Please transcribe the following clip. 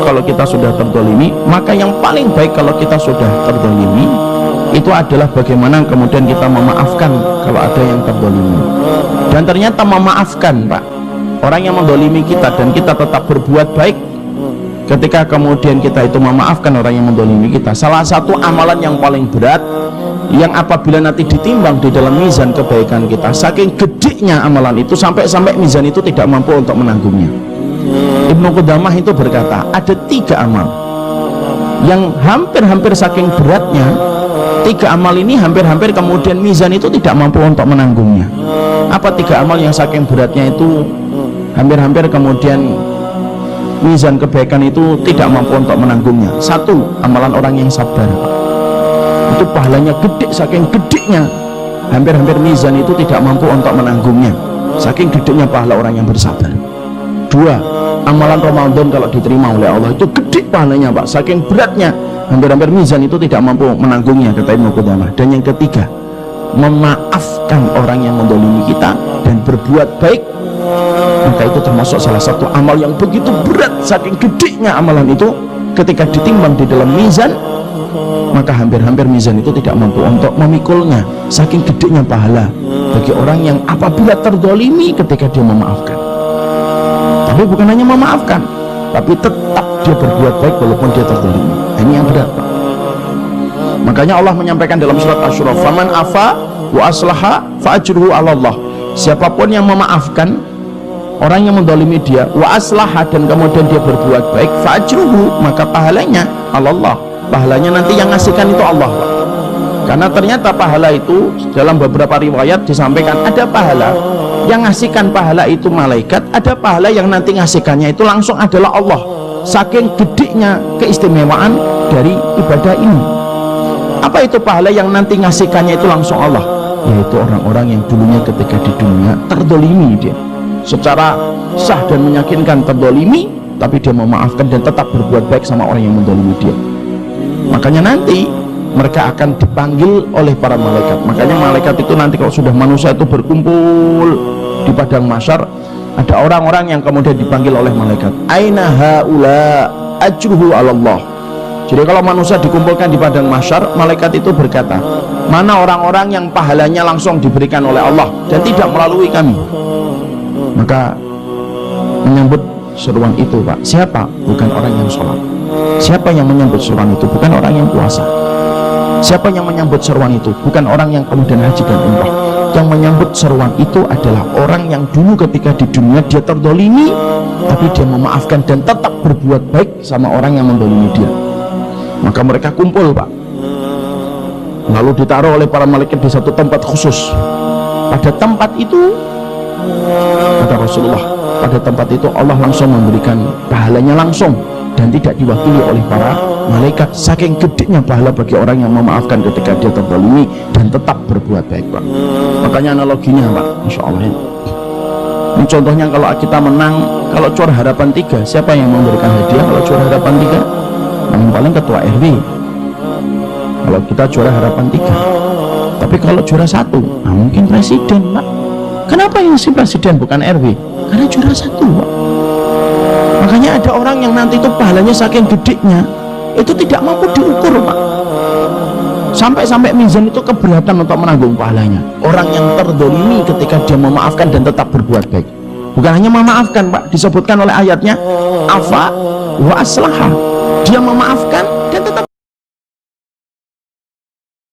Kalau kita sudah terdolimi, maka yang paling baik kalau kita sudah terdolimi itu adalah bagaimana kemudian kita memaafkan kalau ada yang terdolimi. Dan ternyata memaafkan, Pak, orang yang mendolimi kita dan kita tetap berbuat baik ketika kemudian kita itu memaafkan orang yang mendolimi kita, salah satu amalan yang paling berat yang apabila nanti ditimbang di dalam mizan kebaikan kita, saking gedenya amalan itu sampai mizan itu tidak mampu untuk menanggungnya. Ibnu Qudamah itu berkata, ada 3 amal yang hampir-hampir saking beratnya, 3 amal ini hampir-hampir kemudian mizan itu tidak mampu untuk menanggungnya. Apa 3 amal yang saking beratnya itu hampir-hampir kemudian mizan kebaikan itu tidak mampu untuk menanggungnya? 1, amalan orang yang sabar, Pak. Itu pahalanya gede, saking gedenya hampir-hampir mizan itu tidak mampu untuk menanggungnya, saking gedenya pahala orang yang bersabar. 2, amalan Ramadan kalau diterima oleh Allah itu gede pahalanya, Pak, saking beratnya hampir-hampir mizan itu tidak mampu menanggungnya, kata Ibnu Qudamah. Dan yang ketiga, memaafkan orang yang mendolimi kita dan berbuat baik, maka itu termasuk salah satu amal yang begitu berat, saking gedenya amalan itu ketika ditimbang di dalam mizan, maka hampir-hampir mizan itu tidak mampu untuk memikulnya, saking gedenya pahala bagi orang yang apabila terdolimi ketika dia memaafkan. Tapi bukan hanya memaafkan, tapi tetap dia berbuat baik walaupun dia terdolimi. Ini yang berat, Pak. Makanya Allah menyampaikan dalam surat Asy-Syura, faman afa wa aslaha fa ajruhu 'ala Allah. Siapapun yang memaafkan orang yang mendolimi dia, wa aslaha, dan kemudian dia berbuat baik, fa ajruhu, maka pahalanya 'ala Allah. Pahalanya nanti yang ngasihkan itu Allah, Pak. Karena ternyata pahala itu dalam beberapa riwayat disampaikan, ada pahala yang ngasihkan pahala itu malaikat, ada pahala yang nanti ngasihkannya itu langsung adalah Allah. Saking gedenya keistimewaan dari ibadah ini. Apa itu pahala yang nanti ngasihkannya itu langsung Allah? Yaitu orang-orang yang dulunya ketika di dunia terdolimi, dia secara sah dan meyakinkan terdolimi, tapi dia memaafkan dan tetap berbuat baik sama orang yang mendolimi dia. Makanya nanti mereka akan dipanggil oleh para malaikat. Makanya malaikat itu nanti kalau sudah manusia itu berkumpul di padang mahsyar, ada orang-orang yang kemudian dipanggil oleh malaikat, aina haula ajruhu 'ala Allah. Jadi kalau manusia dikumpulkan di padang mahsyar, malaikat itu berkata, mana orang-orang yang pahalanya langsung diberikan oleh Allah dan tidak melalui kami? Maka menyambut seruan itu, Pak, siapa? Bukan orang yang sholat. Siapa yang menyambut seruan itu? Bukan orang yang puasa. Siapa yang menyambut seruan itu? Bukan orang yang kemudian haji dan umrah. Yang menyambut seruan itu adalah orang yang dulu ketika di dunia dia terdolimi, tapi dia memaafkan dan tetap berbuat baik sama orang yang mendolimi dia. Maka mereka kumpul, Pak, lalu ditaruh oleh para malaikat di satu tempat khusus. Pada tempat itu, kata Rasulullah, pada tempat itu Allah langsung memberikan pahalanya langsung dan tidak diwakili oleh para malaikat, saking gedenya pahala bagi orang yang memaafkan ketika dia terdolimi dan tetap berbuat baik, Pak. Makanya analoginya, Pak, Insya Allah ini contohnya, kalau kita menang, kalau juara harapan 3, siapa yang memberikan hadiah? Kalau juara harapan 3, yang paling ketua RW. Kalau kita juara harapan 3, tapi kalau juara 1, nah mungkin presiden, Pak. Kenapa yang si presiden bukan RW? Karena juara 1, Pak. Makanya ada orang yang nanti itu pahalanya saking gedenya itu tidak mampu diukur, Pak. Sampai mizan itu keberatan untuk menanggung pahalanya. Orang yang terdolimi ketika dia memaafkan dan tetap berbuat baik. Bukan hanya memaafkan, Pak, disebutkan oleh ayatnya afa wa aslaha. Dia memaafkan